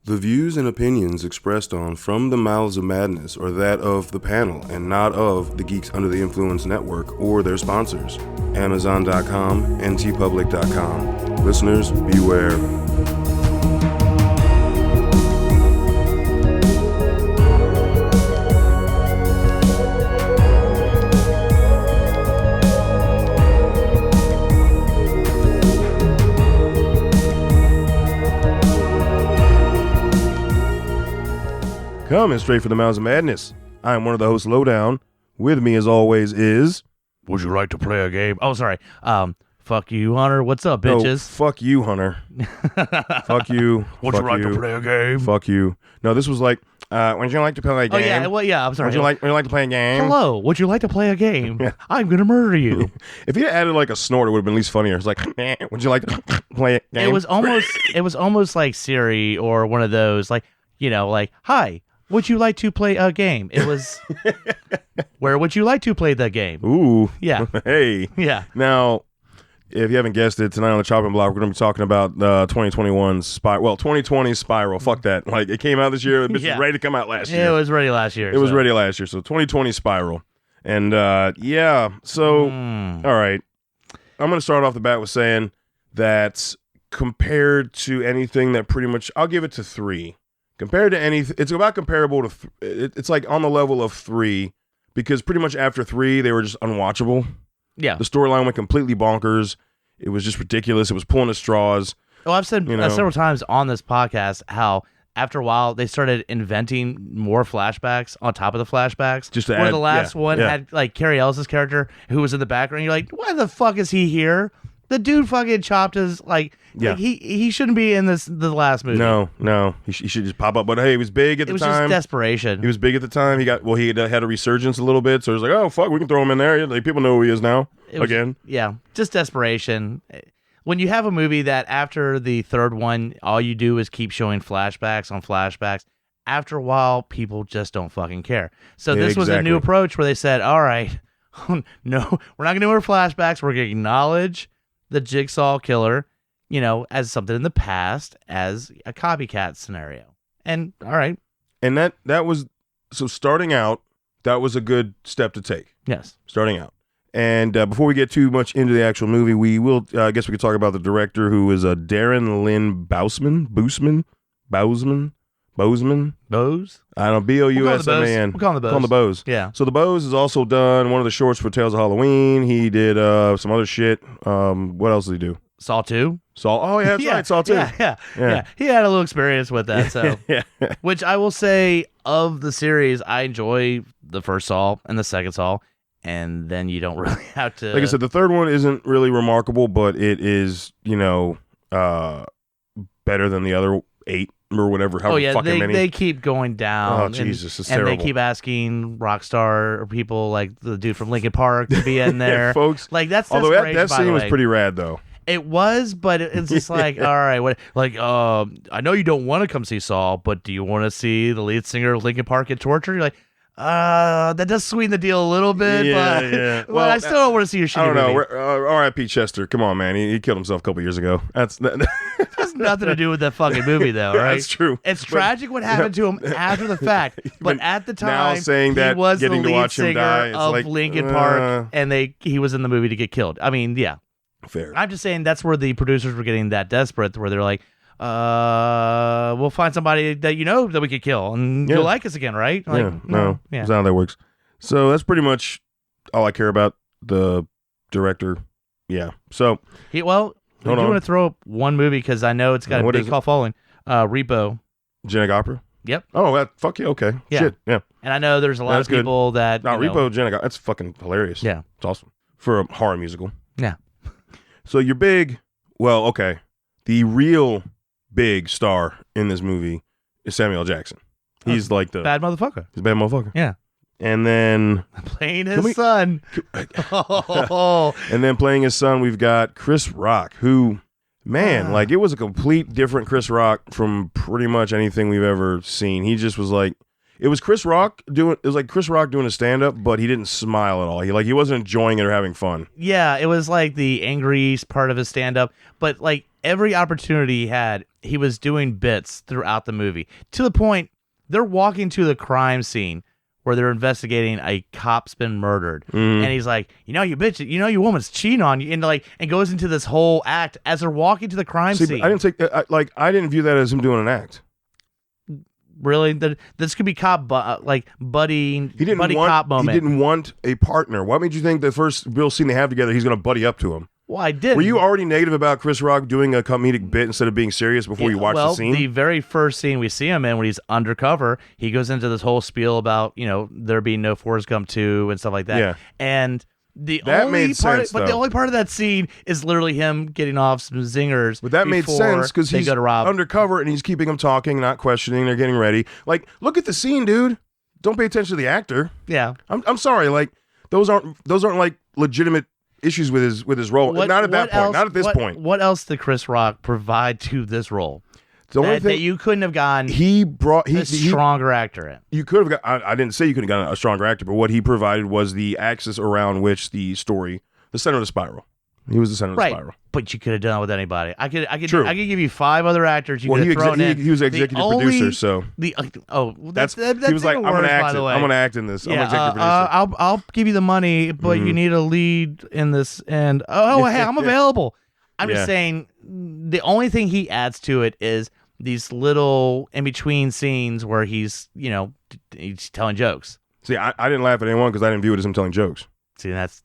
The views and opinions expressed on From the Mouths of Madness are that of the panel and not of the Geeks Under the Influence Network or their sponsors, Amazon.com and tpublic.com. Listeners, beware. Coming straight from the Mouths of Madness, I am one of the hosts, Lowdown. With me, as always, is... Would you like to play a game? Oh, sorry. Fuck you, Hunter. What's up, bitches? Oh, fuck you, Hunter. Fuck you. Would you like to play a game? Fuck you. No, this was like, would you like to play a game? Oh, yeah. Well, yeah, I'm sorry. Would you like to play a game? Hello. Would you like to play a game? Yeah. I'm going to murder you. If you added like a snort, it would have been at least funnier. It's like, would you like to play a game? It was almost like Siri or one of those, like, you know, like, hi. Would you like to play a game? It was, where would you like to play the game? Ooh. Yeah. Hey. Yeah. Now, if you haven't guessed it, tonight on the chopping block, we're going to be talking about 2021's Spiral. Well, 2020's Spiral. Fuck that. Like, it came out this year. It was ready to come out last year. It was ready last year. It was ready last year. So 2020 Spiral. And, yeah. So, all right. I'm going to start off the bat with saying that compared to anything that pretty much, I'll give it to 3. Compared to anything, it's about comparable to, it's like on the level of 3, because pretty much after 3, they were just unwatchable. Yeah. The storyline went completely bonkers. It was just ridiculous. It was pulling at straws. Well, I've said several times on this podcast how after a while they started inventing more flashbacks on top of the flashbacks. Just to where add, the last one had like Carrie Ellis's character who was in the background. You're like, why the fuck is he here? The dude fucking chopped his like he shouldn't be in the last movie. No, he should just pop up. But hey, he was big at the time. It was just desperation. He was big at the time. He had a resurgence a little bit, so it was like, oh fuck, we can throw him in there. Like, people know who he is now. Yeah, just desperation. When you have a movie that after the third one, all you do is keep showing flashbacks on flashbacks. After a while, people just don't fucking care. So this was a new approach where they said, all right, no, we're not going to do more flashbacks. We're going to acknowledge the Jigsaw killer, you know, as something in the past, as a copycat scenario. And all right. And that was, so starting out, that was a good step to take. Yes. Starting out. And before we get too much into the actual movie, we will, I guess we could talk about the director, who is Darren Lynn Bousman. Bose? I don't know, B-O-U-S-M-A-N. We'll call him the Bose. Call him the Bose. Yeah. So the Bose has also done one of the shorts for Tales of Halloween. He did some other shit. What else did he do? Saw 2? Oh, yeah, that's right, Saw 2. Yeah. He had a little experience with that, so. Yeah. Which I will say, of the series, I enjoy the first Saw and the second Saw, and then you don't really have to... Like I said, the third one isn't really remarkable, but it is, you know, better than the other 8 or whatever. Many. They keep going down. Oh, Jesus, it's terrible. And they keep asking Rockstar or people like the dude from Linkin Park to be in there. Folks. Like, that's although that scene was pretty rad, though. It was, but it's just like, all right, what? Like, I know you don't want to come see Saw, but do you want to see the lead singer of Linkin Park get tortured? You're like, that does sweeten the deal a little bit, but well, I still don't want to see your shitty movie. I don't know. R.I.P. Chester. Come on, man. He killed himself a couple years ago. That's nothing to do with that fucking movie, though, right? That's true. It's tragic what happened to him after the fact, but at the time, now saying that he was getting the to lead watch him singer die, it's of like, Linkin Park, and he was in the movie to get killed. I mean, yeah. Fair. I'm just saying that's where the producers were getting that desperate, where they're like, we'll find somebody that you know that we could kill, and you'll like us again, right? Like, no. That's not how that works. So that's pretty much all I care about. The director, yeah. So I do want to throw up one movie because I know it's got a big call following. Repo. Janek Opera. Yep. Oh, fuck you. Okay. Yeah. Shit. Yeah. And I know there's a lot of people that. Repo, Janek Opera. That's fucking hilarious. Yeah. It's awesome for a horror musical. Yeah. So you're big. Well, okay. The real big star in this movie is Samuel L. Jackson. He's like the bad motherfucker. He's a bad motherfucker. Yeah. And then playing his son. And then playing his son, we've got Chris Rock, who, man, like, it was a complete different Chris Rock from pretty much anything we've ever seen. He just was like, it was Chris Rock doing a stand-up, but he didn't smile at all. He wasn't enjoying it or having fun. Yeah, it was like the angry part of his stand-up, but like every opportunity he had, he was doing bits throughout the movie to the point they're walking to the crime scene where they're investigating a cop's been murdered, and he's like, you bitch, your woman's cheating on you, and goes into this whole act as they're walking to the crime scene. I didn't view that as him doing an act. Really, this could be cop buddy cop moment. He didn't want a partner. What made you think the first real scene they have together, he's going to buddy up to him? Well, I did. Were you already negative about Chris Rock doing a comedic bit instead of being serious before you watched the scene? Well, the very first scene we see him in, when he's undercover, he goes into this whole spiel about there being no Forrest Gump 2 and stuff like that. Yeah. And the only part of that scene is literally him getting off some zingers. But that made sense because he's undercover and he's keeping them talking, not questioning. They're getting ready. Like, look at the scene, dude. Don't pay attention to the actor. Yeah. I'm sorry. Like, those aren't like legitimate issues with his role. Not at that point. Not at this point. What else did Chris Rock provide to this role? The only thing that you couldn't have gotten a stronger actor in. You could have got. I didn't say you couldn't have gotten a stronger actor, but what he provided was the axis around which the story, the center of the spiral. He was the center of the spiral. But you could have done it with anybody. I could True. I could give you 5 other actors you could have thrown in. He was executive producer, so that's he was like, I'm gonna act. I'm gonna act in this. I'm executive producer. I'll give you the money, but you need a lead in this. And hey, I'm available. I'm just saying, the only thing he adds to it is these little in between scenes where he's he's telling jokes. See, I didn't laugh at anyone because I didn't view it as him telling jokes. See, that's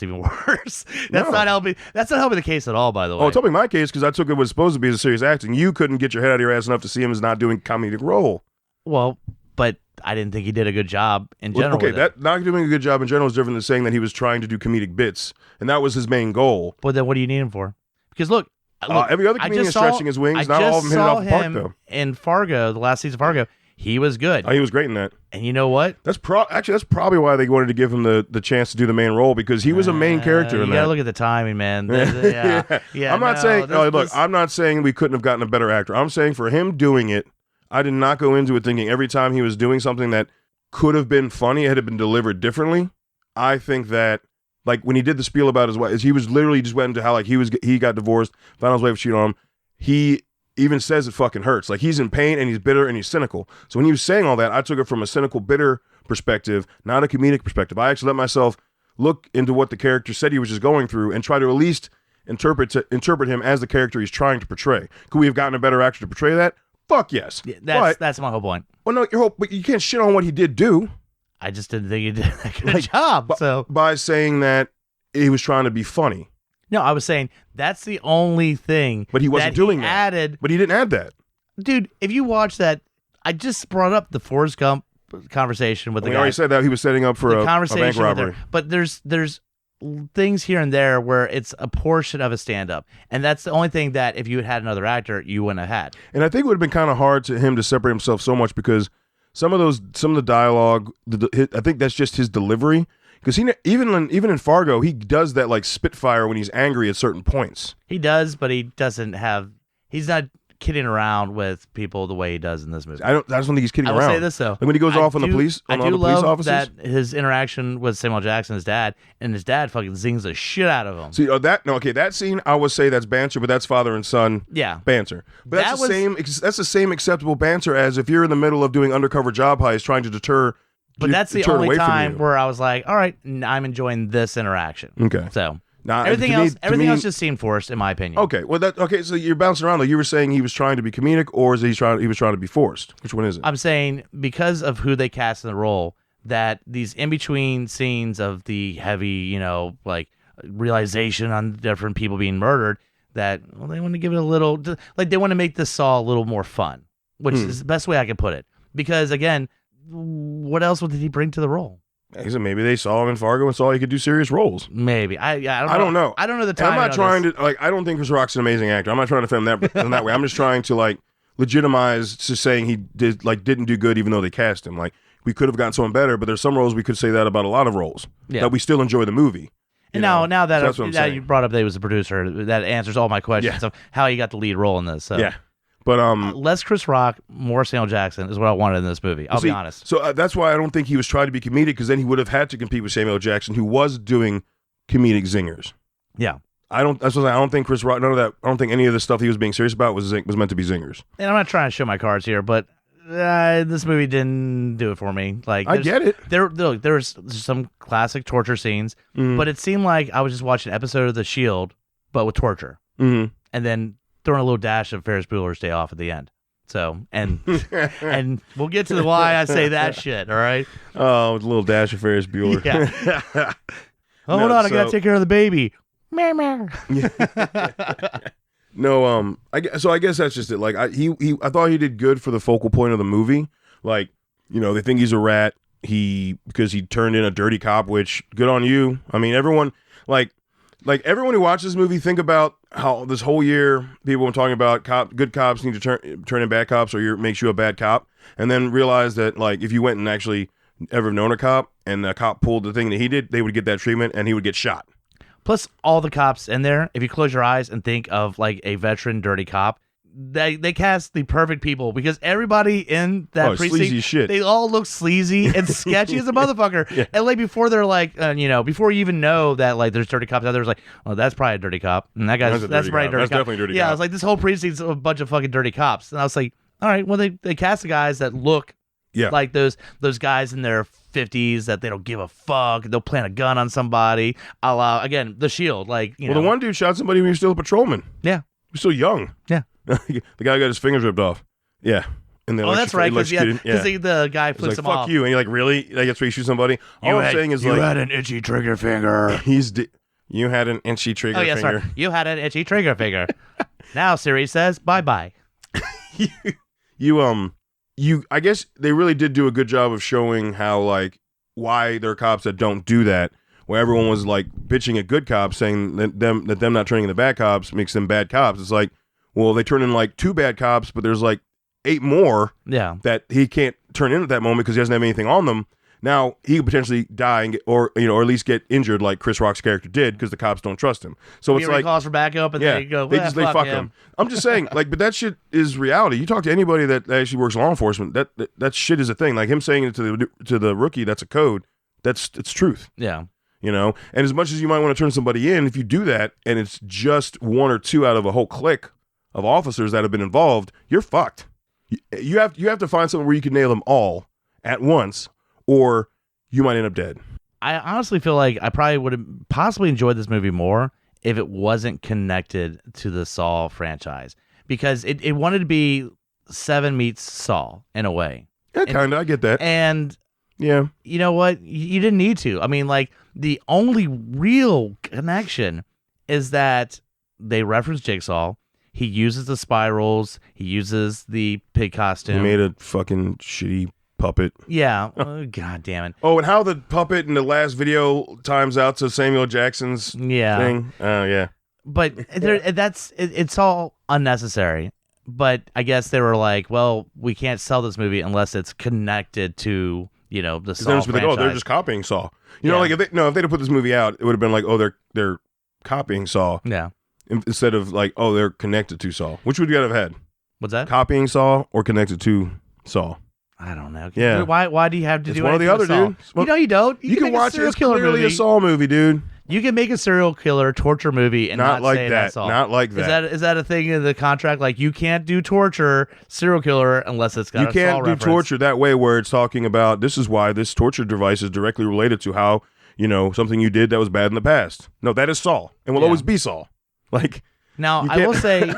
even worse. That's not helping the case at all, by the way. Oh, it's helping my case because I took it was supposed to be as a serious acting. You couldn't get your head out of your ass enough to see him as not doing comedic role. Well, but I didn't think he did a good job in general. Okay, that not doing a good job in general is different than saying that he was trying to do comedic bits, and that was his main goal. But then what do you need him for? Because look, every other comedian is stretching his wings. Not all of them hit it off the park, though. In Fargo, the last season of Fargo, he was good. He was great in that. And you know what? That's probably why they wanted to give him the chance to do the main role, because he was a main character in that. You gotta look at the timing, man. I'm not saying. I'm not saying we couldn't have gotten a better actor. I'm saying for him doing it, I did not go into it thinking every time he was doing something that could have been funny, it had been delivered differently. I think that, like, when he did the spiel about his wife, he was literally just went into how, like, he got divorced, found his wife cheated on him. He even says it fucking hurts. Like, he's in pain and he's bitter and he's cynical. So when he was saying all that, I took it from a cynical, bitter perspective, not a comedic perspective. I actually let myself look into what the character said he was just going through and try to at least interpret him as the character he's trying to portray. Could we have gotten a better actor to portray that? Fuck yes. Yeah, that's my whole point. Well, no, but you can't shit on what he did do. I just didn't think he did a good job. By saying that he was trying to be funny. No, I was saying that's the only thing. But he wasn't doing that. Added, but he didn't add that. Dude, if you watch that, I just brought up the Forrest Gump conversation with the guy. We already said that he was setting up for a bank robbery. But there's things here and there where it's a portion of a stand-up. And that's the only thing that if you had another actor, you wouldn't have had. And I think it would have been kind of hard to him to separate himself so much because some of the dialogue, I think that's just his delivery. Because even in Fargo, he does that like spitfire when he's angry at certain points. He does, but he doesn't have. He's not kidding around with people the way he does in this movie. I just don't think he's kidding around. I will say this though. Like when he goes off on the police, I do the police love officers. that his interaction with Samuel Jackson, his dad, and his dad fucking zings the shit out of him. See that scene, I would say that's banter, but that's father and son banter. But that's the same acceptable banter as if you're in the middle of doing undercover job heists trying to deter. But that's the only time where I was like, all right, I'm enjoying this interaction. Okay. So everything else just seemed forced, in my opinion. Okay. Well, so you're bouncing around though. You were saying he was trying to be comedic, or is he was trying to be forced? Which one is it? I'm saying because of who they cast in the role, that these in between scenes of the heavy, like realization on different people being murdered, that they want to give it a little, like they want to make this Saw a little more fun, which is the best way I can put it. Because again, what else did he bring to the role? So maybe they saw him in Fargo and saw he could do serious roles. Maybe. I don't know. I don't know the time. I'm not trying to I don't think Chris Rock's an amazing actor. I'm not trying to defend that in that way. I'm just trying to legitimize to saying he didn't do good even though they cast him. Like, we could have gotten someone better, but there's some roles we could say that about a lot of roles that we still enjoy the movie. And now that you brought up that he was a producer, that answers all my questions of how he got the lead role in this. So. Yeah. But less Chris Rock, more Samuel Jackson is what I wanted in this movie. I'll be honest. So that's why I don't think he was trying to be comedic, because then he would have had to compete with Samuel Jackson, who was doing comedic zingers. Yeah, I don't. That's what I don't think Chris Rock. None of that. I don't think any of the stuff he was being serious about was meant to be zingers. And I'm not trying to show my cards here, but this movie didn't do it for me. Like, I get it. There's some classic torture scenes, but it seemed like I was just watching an episode of The Shield, but with torture, and then throwing a little dash of Ferris Bueller's Day Off at the end. So, and we'll get to why I say that shit. All right. Oh, with a little dash of Ferris Bueller. Yeah. Hold on, I gotta take care of the baby. Meow, meow. No, I guess that's just it. Like, I thought he did good for the focal point of the movie. Like, they think he's a rat. Because he turned in a dirty cop, which good on you. I mean, everyone like everyone who watches this movie, think about how this whole year people were talking about good cops need to turn in bad cops, or makes you a bad cop, and then realize that, like, if you went and actually ever known a cop and the cop pulled the thing that he did, they would get that treatment and he would get shot. Plus, all the cops in there, if you close your eyes and think of like a veteran dirty cop, they cast the perfect people, because everybody in that precinct, sleazy shit. They all look sleazy and sketchy as a motherfucker. Yeah. And like before they're like, before you even know that like there's dirty cops out there, it's like, oh, that's probably a dirty cop, and that's probably a dirty cop. Definitely a dirty cop. Yeah, I was like, this whole precinct's a bunch of fucking dirty cops, and I was like, all right, well they cast the guys that look like those guys in their 50s that they don't give a fuck. They'll plant a gun on somebody. A la, again, The Shield. Like, the one dude shot somebody when he was still a patrolman. Yeah, he was still young. Yeah. The guy got his fingers ripped off. Yeah. And then that's right. Because the guy flips him fuck off. You. And you're like, really? That's where you shoot somebody? All I'm saying is, you had an itchy trigger finger. You had an itchy trigger finger. Sorry. You had an itchy trigger finger. Now Siri says bye-bye. I guess they really did do a good job of showing how, like, why there are cops that don't do that. Where everyone was like bitching at good cops, saying that them not turning into bad cops makes them bad cops. It's like, well, they turn in like 2 bad cops, but there's like 8 more that he can't turn in at that moment because he doesn't have anything on them. Now he could potentially die and or at least get injured, like Chris Rock's character did, because the cops don't trust him. So it's like calls for backup, and they go, they fuck him. I'm just saying, like, but that shit is reality. You talk to anybody that actually works law enforcement, that shit is a thing. Like him saying it to the rookie, that's a code. It's truth. Yeah. And as much as you might want to turn somebody in, if you do that and it's just 1 or 2 out of a whole clique of officers that have been involved, you're fucked. You have to find something where you can nail them all at once, or you might end up dead. I honestly feel like I probably would have possibly enjoyed this movie more if it wasn't connected to the Saw franchise, because it wanted to be Seven meets Saw in a way. Yeah, kind of. I get that. And yeah, you know what? You didn't need to. I mean, like, the only real connection is that they reference Jigsaw. He uses the spirals. He uses the pig costume. He made a fucking shitty puppet. Yeah. Oh, God damn it. Oh, and how the puppet in the last video times out to Samuel Jackson's thing. Oh, yeah. But it's all unnecessary. But I guess they were like, well, we can't sell this movie unless it's connected to, the Saw franchise. Like, oh, they're just copying Saw. Like, if they'd have put this movie out, it would have been like, oh, they're copying Saw. Yeah. Instead of like, oh, they're connected to Saw. Which would you have had? What's that? Copying Saw or connected to Saw? I don't know. Yeah. Why do you have to do one or the other, dude? You don't. You can watch it. It's clearly a Saw movie, dude. You can make a serial killer torture movie and not like say that. That's all. Not like that. Is that a thing in the contract? Like, you can't do torture serial killer unless it's got a Saw reference. You can't do torture that way, where it's talking about this is why this torture device is directly related to how something you did that was bad in the past. No, that is Saw and will always be Saw. Like, now I will say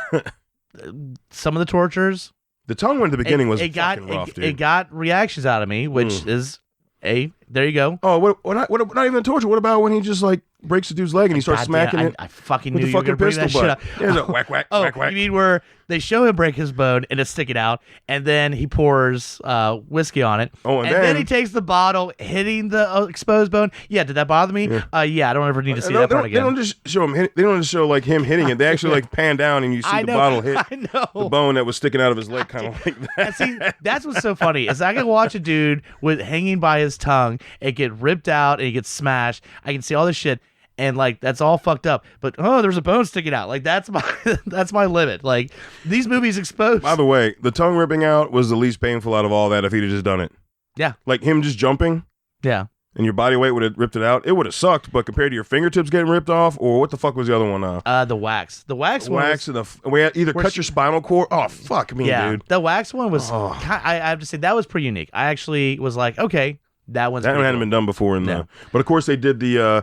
some of the tortures. The tongue one at the beginning was fucking rough, dude. It got reactions out of me, which is there you go. Oh, what not even torture. What about when he just like breaks the dude's leg and he starts smacking it? I fucking with knew the you were fucking bring that pistol shit butt. up. There's a whack, whack, whack, whack. You mean where they show him break his bone and it's sticking out, and then he pours whiskey on it. Oh, and then he takes the bottle, hitting the exposed bone. Yeah, did that bother me? Yeah, I don't ever need to see that part again. They don't just show him. They don't just show like him hitting it. They actually like pan down and you see the bottle hit the bone that was sticking out of his leg, kind of like that. And see, that's what's so funny is I can watch a dude with hanging by his tongue, it get ripped out and he gets smashed. I can see all this shit. And like that's all fucked up, but there's a bone sticking out. Like that's my limit. Like these movies exposed. By the way, the tongue ripping out was the least painful out of all that. If he'd have just done it, yeah, like him just jumping, yeah, and your body weight would have ripped it out, it would have sucked. But compared to your fingertips getting ripped off, or what the fuck was the other one? The wax. The wax one. Wax and either cut your spinal cord. Oh fuck me, dude. The wax one was. I have to say that was pretty unique. I actually was like, okay, that one hadn't been done before but of course they did the.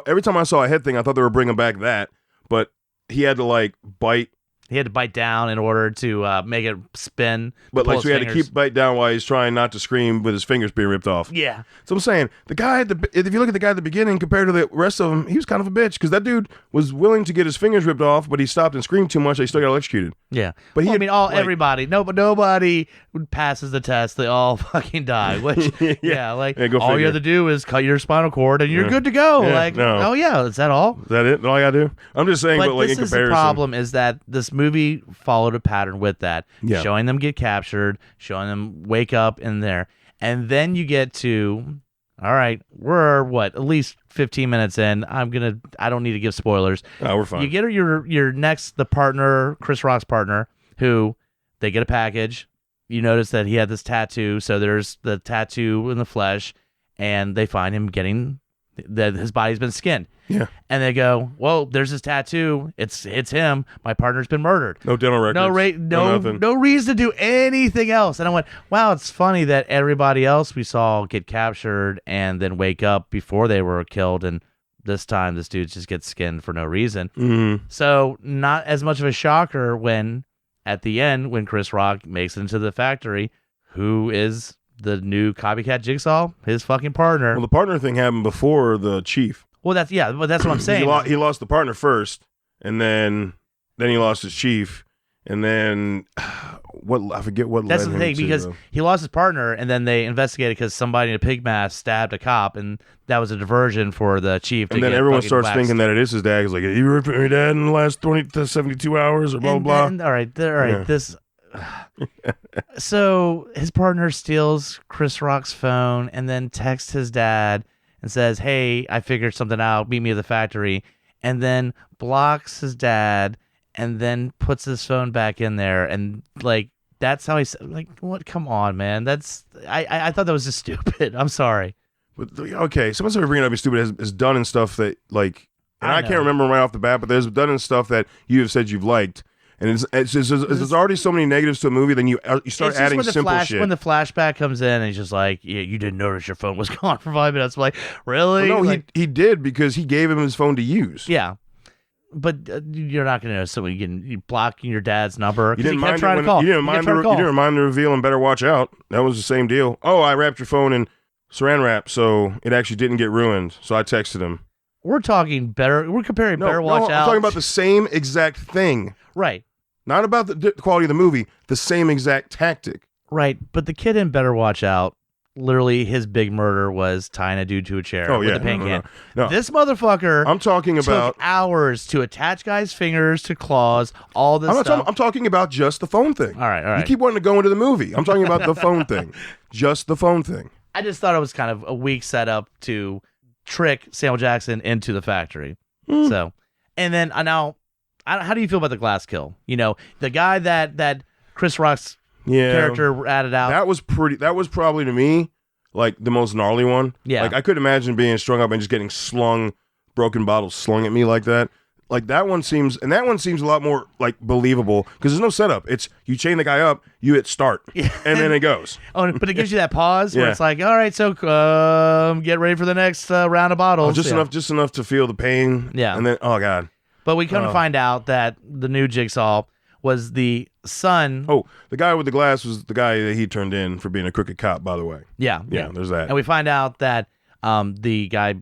Every time I saw a head thing, I thought they were bringing back that, but he had to like bite. He had to bite down in order to make it spin. But like, so he had to keep bite down while he's trying not to scream with his fingers being ripped off. Yeah. So I'm saying, the guy, if you look at the guy at the beginning compared to the rest of them, he was kind of a bitch because that dude was willing to get his fingers ripped off, but he stopped and screamed too much. He still got electrocuted. Yeah. But everybody, nobody passes the test. They all fucking die. Which, all you have to do is cut your spinal cord and you're good to go. Is that all? Is that it? All I got to do? I'm just saying, but like in comparison. The problem is that this movie followed a pattern with that, showing them get captured, showing them wake up in there, and then you get to, all right, we're at least 15 minutes in. I don't need to give spoilers. Oh, we're fine. You get your next, the partner, Chris Rock's partner, who they get a package. You notice that he had this tattoo, so there's the tattoo in the flesh, and they find him getting that his body's been skinned. Yeah. And they go, well, there's his tattoo. It's him. My partner's been murdered. No dental records. No reason to do anything else. And I went, wow, it's funny that everybody else we saw get captured and then wake up before they were killed. And this time this dude just gets skinned for no reason. Mm-hmm. So not as much of a shocker when at the end, when Chris Rock makes it into the factory, who is the new copycat Jigsaw? His fucking partner. Well, the partner thing happened before the chief. Well, that's what I'm saying. He lost the partner first, and then he lost his chief, and then I forget what. That's the thing, because he lost his partner, and then they investigated because somebody in a pig mask stabbed a cop, and that was a diversion for the chief. And then everyone starts thinking that it is his dad. He's like, "You ripped my dad in the last 20 to 72 hours," or blah blah blah. All right. Yeah. This. So his partner steals Chris Rock's phone and then texts his dad and says, hey, I figured something out. Meet me at the factory. And then blocks his dad and then puts his phone back in there. And like, that's how what? Come on, man. I thought that was just stupid. I'm sorry. But okay, someone's ever bringing up stupid is done and stuff that like, and I can't remember right off the bat, but there's done and stuff that you have said you've liked. And there's already so many negatives to a movie, then you start adding simple shit. When the flashback comes in, and he's just like, yeah, you didn't notice your phone was gone for 5 minutes. I'm like, really? Well, no, he did because he gave him his phone to use. Yeah. But you're not going to know someone you blocking your dad's number. You didn't mind the reveal and Better Watch Out. That was the same deal. Oh, I wrapped your phone in saran wrap, so it actually didn't get ruined. So I texted him. We're comparing Better Watch Out. I'm talking about the same exact thing. Right. Not about the quality of the movie, the same exact tactic. Right, but the kid in Better Watch Out, literally his big murder was tying a dude to a chair with a paint can. No. This motherfucker I'm talking about took hours to attach guys' fingers to claws, all this stuff. I'm talking about just the phone thing. All right. You keep wanting to go into the movie. I'm talking about the phone thing. Just the phone thing. I just thought it was kind of a weak setup to trick Samuel Jackson into the factory. So, and then now... how do you feel about the glass kill? You know, the guy that Chris Rock's character ratted out. That was probably to me like the most gnarly one. Yeah. Like I could imagine being strung up and just getting broken bottles slung at me like that. Like that one seems a lot more like believable because there's no setup. It's you chain the guy up, you hit start, and then it goes. Oh, but it gives you that pause where it's like, all right, so get ready for the next round of bottles. Just enough to feel the pain. Yeah. And then oh god. But we come to find out that the new Jigsaw was the son. Oh, the guy with the glass was the guy that he turned in for being a crooked cop, by the way. Yeah. There's that. And we find out that the guy,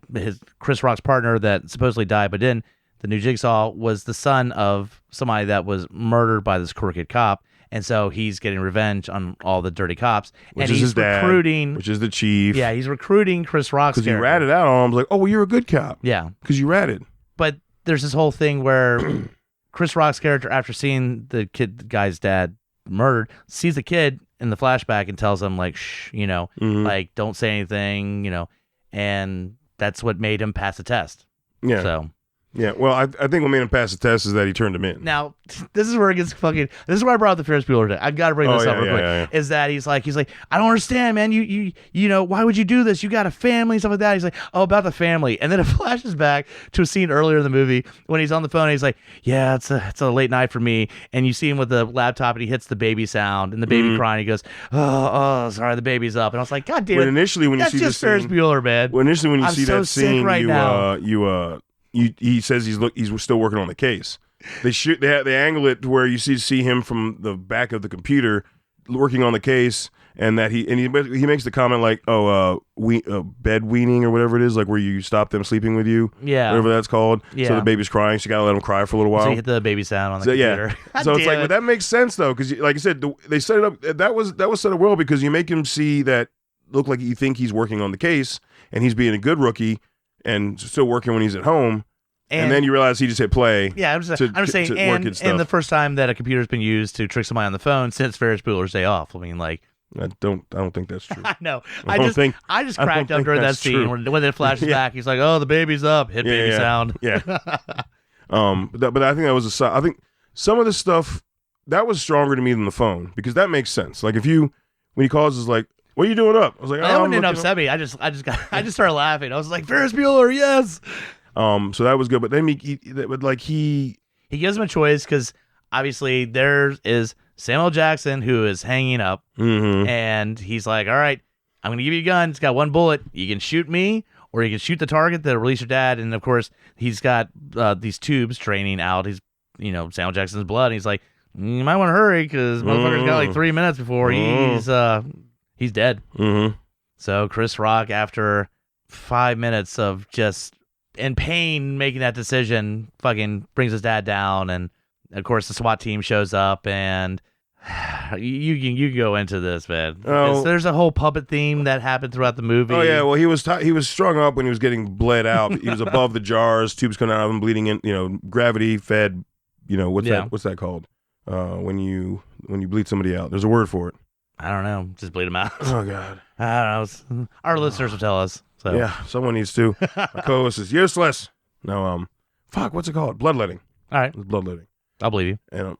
Chris Rock's partner that supposedly died but didn't, the new Jigsaw was the son of somebody that was murdered by this crooked cop. And so he's getting revenge on all the dirty cops. Which and is he's his dad, recruiting, which is the chief. Yeah, he's recruiting Chris Rock's character. Because he ratted out on him. Like, oh, well, you're a good cop. Yeah. Because you ratted. But there's this whole thing where Chris Rock's character, after seeing the guy's dad murdered, sees the kid in the flashback and tells him, like, shh, like, don't say anything, and that's what made him pass the test. Yeah. So Yeah, well, I think what made him pass the test is that he turned him in. Now, this is where it gets fucking. This is where I brought up the Ferris Bueller thing. I got to bring this up real quick. Yeah. Is that he's like, I don't understand, man. You know, why would you do this? You got a family and stuff like that. He's like, oh, about the family, and then it flashes back to a scene earlier in the movie when he's on the phone. And he's like, yeah, it's a late night for me, and you see him with the laptop, and he hits the baby sound and the baby crying. He goes, oh, sorry, the baby's up, and I was like, God damn it. Initially, when you see just Ferris Bueller, man. Well, initially when you see so that scene, right he says he's still working on the case. They angle it to where you see him from the back of the computer working on the case, and that he makes the comment like, bed weaning or whatever it is, like where you stop them sleeping with you, whatever that's called. Yeah. So the baby's crying, so you gotta let him cry for a little while. So you hit the baby sound on the computer. Yeah. So it's like, but that makes sense though, because like I said, they set it up. That was set up well because you make him see that look like you think he's working on the case, and he's being a good rookie and still working when he's at home. And then you realize he just hit play. Yeah, I'm just saying, and the first time that a computer's been used to trick somebody on the phone since Ferris Bueller's Day Off. I mean, like, I don't think that's true. I know. I just cracked up during that scene when it flashes back. He's like, "Oh, the baby's up." Hit baby sound. Yeah. But I think that was I think some of the stuff that was stronger to me than the phone, because that makes sense. Like when he calls, is like, "What are you doing up?" I was like, that wouldn't upset me. I just started laughing. I was like, Ferris Bueller, yes. So that was good, but then he gives him a choice because obviously there is Samuel Jackson who is hanging up, and he's like, "All right, I'm gonna give you a gun. It's got one bullet. You can shoot me, or you can shoot the target that'll release your dad." And of course, he's got these tubes draining out Samuel Jackson's blood. And he's like, "You might want to hurry because motherfucker's got like 3 minutes before he's dead." So Chris Rock, after 5 minutes of just in pain making that decision, fucking brings his dad down, and of course the SWAT team shows up, and you can go into this, man. There's a whole puppet theme that happened throughout the movie. Oh yeah, well he was strung up when he was getting bled out. He was above the jars, tubes coming out of him, bleeding in, gravity fed. What's that called? When you bleed somebody out, there's a word for it. I don't know. Just bleed them out. Oh God. I don't know. Our listeners will tell us. So. Yeah, someone needs to. My co-host is useless. No, fuck, what's it called? Bloodletting. All right. It's bloodletting. I'll believe you. And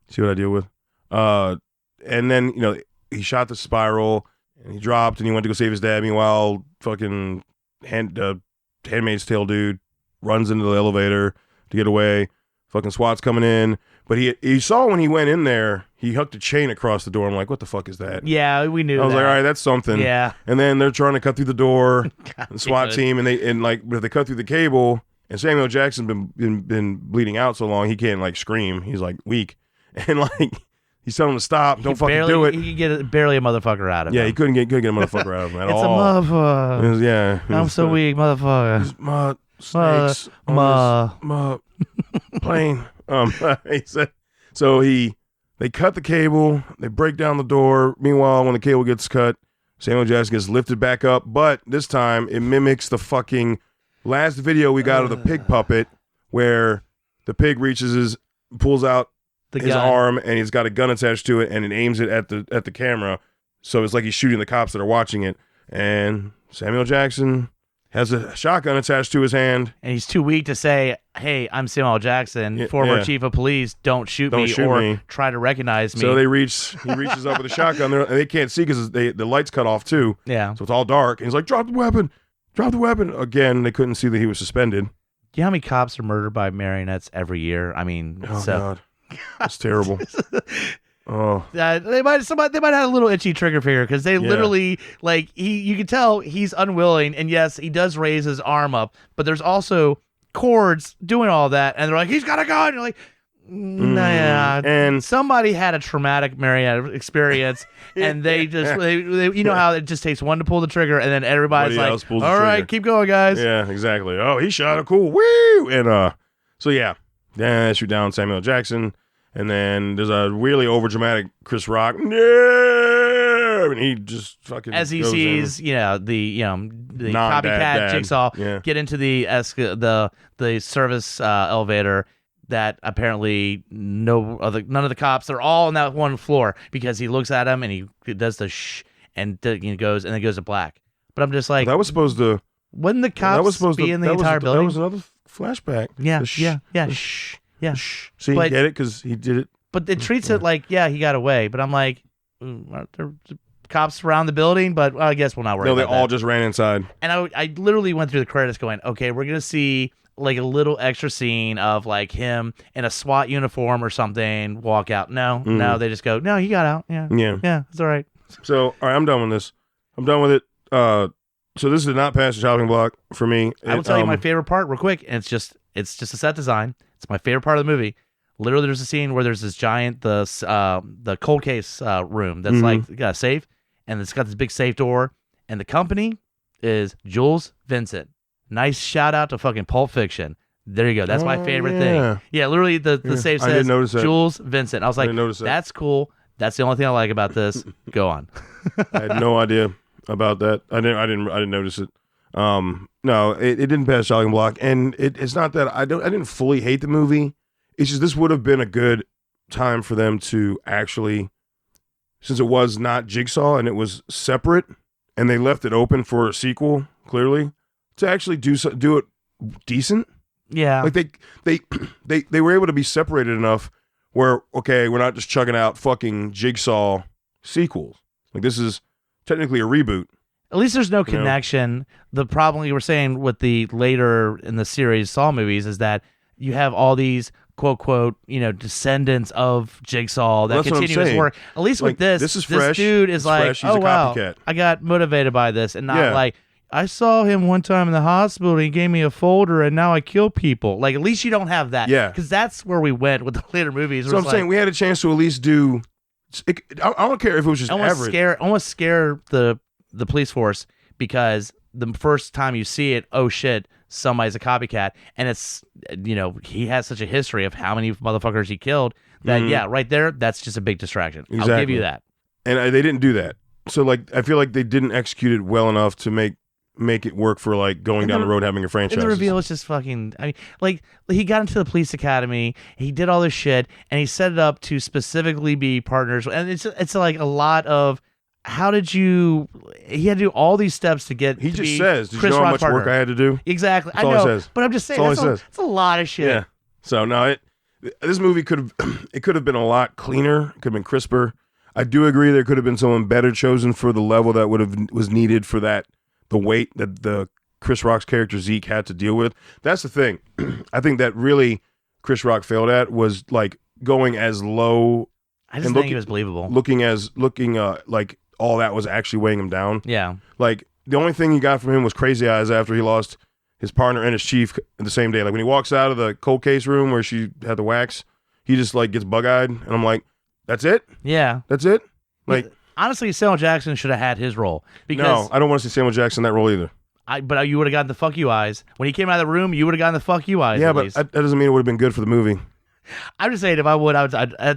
see what I deal with. And then he shot the spiral, and he dropped, and he went to go save his dad. Meanwhile, fucking Handmaid's Tale dude runs into the elevator to get away. Fucking SWAT's coming in, but he saw when he went in there, he hooked a chain across the door. I'm like, what the fuck is that? Yeah, we knew. I was like, all right, that's something. Yeah. And then they're trying to cut through the door, the SWAT team, but they cut through the cable, and Samuel Jackson been bleeding out so long he can't like scream. He's like weak, and like he's telling him to stop. Don't fucking do it. He could get barely a motherfucker out of him. Yeah, he couldn't get a motherfucker out of him at all. It's a motherfucker. I'm so weak, motherfucker. Snakes. Plane. He said. So they cut the cable. They break down the door. Meanwhile, when the cable gets cut, Samuel Jackson gets lifted back up. But this time, it mimics the fucking last video we got of the pig puppet, where the pig pulls out his arm, and he's got a gun attached to it, and it aims it at the camera. So it's like he's shooting the cops that are watching it. And Samuel Jackson has a shotgun attached to his hand. And he's too weak to say, "Hey, I'm Samuel Jackson, former chief of police. Don't shoot me. Try to recognize me." So he reaches up with a shotgun there, and they can't see because the lights cut off too. Yeah. So it's all dark. And he's like, "Drop the weapon. Drop the weapon." Again, they couldn't see that he was suspended. Do you know how many cops are murdered by marionettes every year? I mean, God. That's terrible. Oh, they might have had a little itchy trigger finger because they literally you can tell he's unwilling, and yes, he does raise his arm up, but there's also cords doing all that, and they're like, "He's got a gun." You're like, "Nah." And somebody had a traumatic marionette experience, and they just they how it just takes one to pull the trigger, and then everybody's like, "All right, keep going, guys." Yeah, exactly. Oh, he shot a cool woo, and so yeah, then shoot down Samuel Jackson. And then there's a really overdramatic Chris Rock. No! And he just fucking as he sees, the copycat Jigsaw get into the service elevator that apparently none of the cops, they're all on that one floor, because he looks at him and he does the shh and goes to black. But I'm just like, that was supposed to. Wouldn't the cops be in the entire building? That was another flashback. Yeah, The shh, yeah. the Shh. Yeah. shh. See, But- get it? Because he did it. But it treats it like, yeah, he got away. But I'm like, aren't there cops around the building? But I guess we'll not worry No, they about all that. just ran inside. And I literally went through the credits going, okay, we're going to see like a little extra scene of like him in a SWAT uniform or something walk out. No, they just go, no, he got out. Yeah. Yeah, it's all right. So, all right, I'm done with this. I'm done with it. So this did not pass the chopping block for me. I will tell you my favorite part real quick, and it's just a set design. It's my favorite part of the movie. Literally, there's a scene where there's this giant the cold case room that's like got a safe, and it's got this big safe door, and the company is Jules Vincent. Nice shout out to fucking Pulp Fiction. There you go. That's my favorite thing. Yeah, literally the safe I didn't says notice that. Jules Vincent. I was like, didn't notice that. that's cool. That's the only thing I like about this. Go on. I had no idea about that. I didn't notice it. No, it didn't pass chopping block, and it's not that I didn't fully hate the movie. It's just this would have been a good time for them to actually, since it was not Jigsaw and it was separate, and they left it open for a sequel. Clearly, to actually do it decent. Yeah, like they were able to be separated enough where, okay, we're not just chugging out fucking Jigsaw sequels. Like, this is technically a reboot. At least there's no connection. The problem you were saying with the later in the series Saw movies is that you have all these quote, descendants of Jigsaw that continue his work. At least with this is fresh. This dude is like, fresh. He's a wow, copycat. I got motivated by this, and not like, I saw him one time in the hospital, and he gave me a folder, and now I kill people. Like, at least you don't have that. Yeah. Because that's where we went with the later movies. So I'm saying we had a chance to at least do, I don't care if it was just average. Almost scare the police force, because the first time you see it, oh shit, somebody's a copycat, and it's, he has such a history of how many motherfuckers he killed that right there, that's just a big distraction. Exactly. I'll give you that. And they didn't do that. So like, I feel like they didn't execute it well enough to make it work for like going down the road having a franchise. And the reveal is just fucking, I mean, like, he got into the police academy, he did all this shit, and he set it up to specifically be partners, and it's like a lot of, how did you? He had to do all these steps to get. He to just be says, "Did Chris you know how Rock's much work partner." I had to do?" Exactly, That's I all know, he says. but I'm just saying that's a lot of shit. Yeah. So no, this movie could have been a lot cleaner. Could have been crisper. I do agree there could have been someone better chosen for the level that was needed for the weight that the Chris Rock's character Zeke had to deal with. That's the thing. I think that really Chris Rock failed at was like going as low. I just think he was believable. Looking like all that was actually weighing him down. Yeah. Like, the only thing he got from him was crazy eyes after he lost his partner and his chief the same day. Like, when he walks out of the cold case room where she had the wax, he just, like, gets bug-eyed. And I'm like, that's it? Yeah. That's it? Like, honestly, Samuel Jackson should have had his role. Because no, I don't want to see Samuel Jackson in that role either. But you would have gotten the fuck you eyes. When he came out of the room, you would have gotten the fuck you eyes. Yeah, at but least. that doesn't mean it would have been good for the movie. I'm just saying, if I would,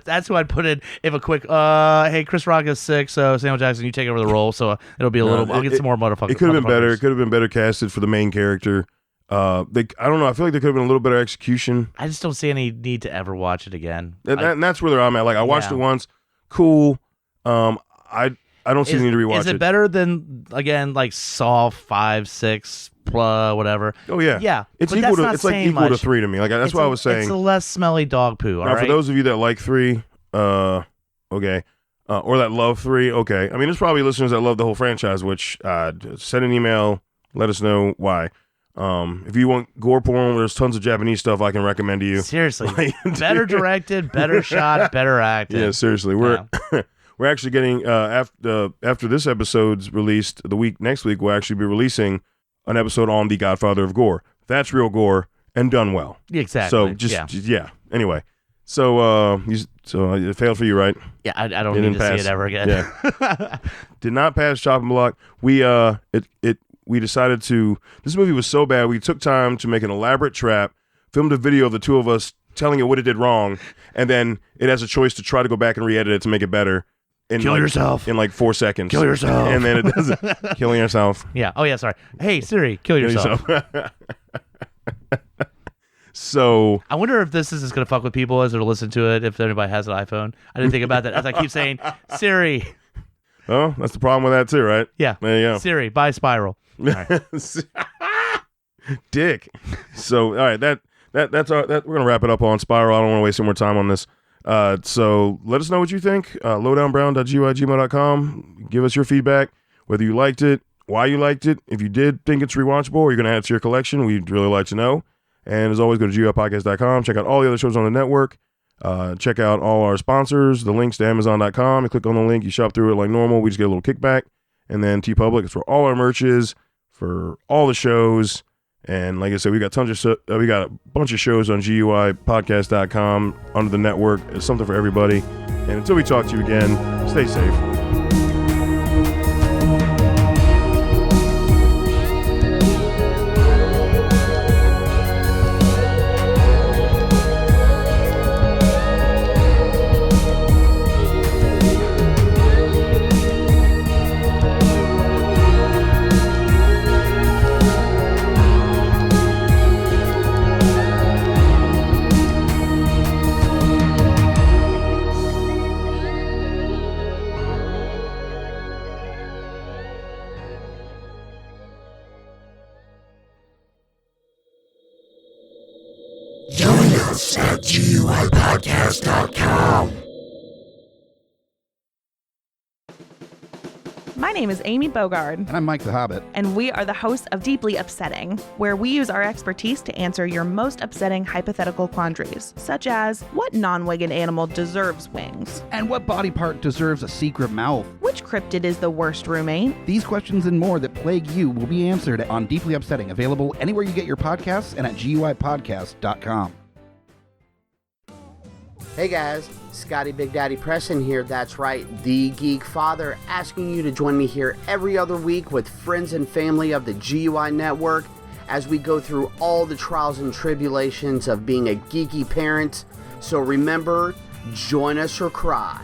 that's who I'd put in. If a quick, hey, Chris Rock is sick, so Samuel Jackson, you take over the role, so it'll be a little. I'll get some more motherfuckers. It could have been better. It could have been better casted for the main character. I don't know. I feel like there could have been a little better execution. I just don't see any need to ever watch it again. And that's where I'm at. Like, I watched it once. Cool. I don't see the need to rewatch it. Is it better than, again, like Saw 5, 6, whatever? Oh yeah, yeah. It's but equal that's to. It's like equal to 3 to me. Like, that's what I was saying. It's a less smelly dog poo. All now, right. for those of you that like 3, okay, or that love 3, okay. I mean, there's probably listeners that love the whole franchise. Which send an email, let us know why. If you want gore porn, there's tons of Japanese stuff I can recommend to you. Seriously, better directed, better shot, better acted. Yeah, seriously, we're actually getting after this episode's released, next week we'll actually be releasing an episode on The Godfather of Gore. That's real gore and done well. Exactly. So just Anyway, so it failed for you, right? Yeah, I don't need to see it ever again. Yeah. Did not pass chopping block. We decided to. This movie was so bad, we took time to make an elaborate trap, filmed a video of the two of us telling it what it did wrong, and then it has a choice to try to go back and re-edit it to make it better. Kill yourself. In like 4 seconds. Kill yourself. And then it doesn't. Killing yourself. Yeah. Oh, yeah, sorry. Hey, Siri, kill yourself. So. I wonder if this is just going to fuck with people as they're listening to it, if anybody has an iPhone. I didn't think about that. As I keep saying, Siri. Oh, that's the problem with that too, right? Yeah. There you go. Siri, buy Spiral. All right. Dick. So, all right, that's we're gonna wrap it up on Spiral. I don't want to waste any more time on this. So let us know what you think. lowdownbrown.gy@gmail.com. Give us your feedback, whether you liked it, why you liked it. If you did think it's rewatchable or you're gonna add it to your collection, we'd really like to know. And as always, go to GUIPodcast.com. Check out all the other shows on the network. Check out all our sponsors, the links to Amazon.com. You click on the link, you shop through it like normal. We just get a little kickback. And then TeePublic is where all our merch is, for all the shows. And like I said, we got we got a bunch of shows on GUIPodcast.com under the network. It's something for everybody. And until we talk to you again, stay safe. Join us at GUIPodcast.com. My name is Amy Bogard, And I'm Mike the Hobbit. and we are the hosts of Deeply Upsetting, where we use our expertise to answer your most upsetting hypothetical quandaries, such as what non-winged animal deserves wings? And what body part deserves a secret mouth? Which cryptid is the worst roommate? These questions and more that plague you will be answered on Deeply Upsetting, available anywhere you get your podcasts and at GUIPodcast.com. Hey guys, Scotty Big Daddy Preston here, that's right, the Geek Father, asking you to join me here every other week with friends and family of the GUI Network as we go through all the trials and tribulations of being a geeky parent. So remember, join us or cry.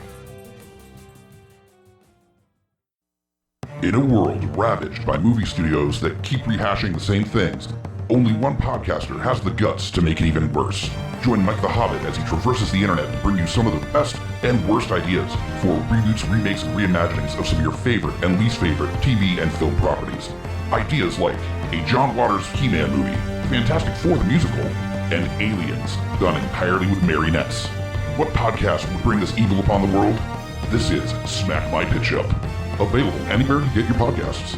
In a world ravaged by movie studios that keep rehashing the same things, only one podcaster has the guts to make it even worse. Join Mike the Hobbit as he traverses the internet to bring you some of the best and worst ideas for reboots, remakes, and reimaginings of some of your favorite and least favorite TV and film properties. Ideas like a John Waters He-Man movie, Fantastic Four the musical, and Aliens, done entirely with marionettes. What podcast would bring this evil upon the world? This is Smack My Pitch Up. Available anywhere you get your podcasts.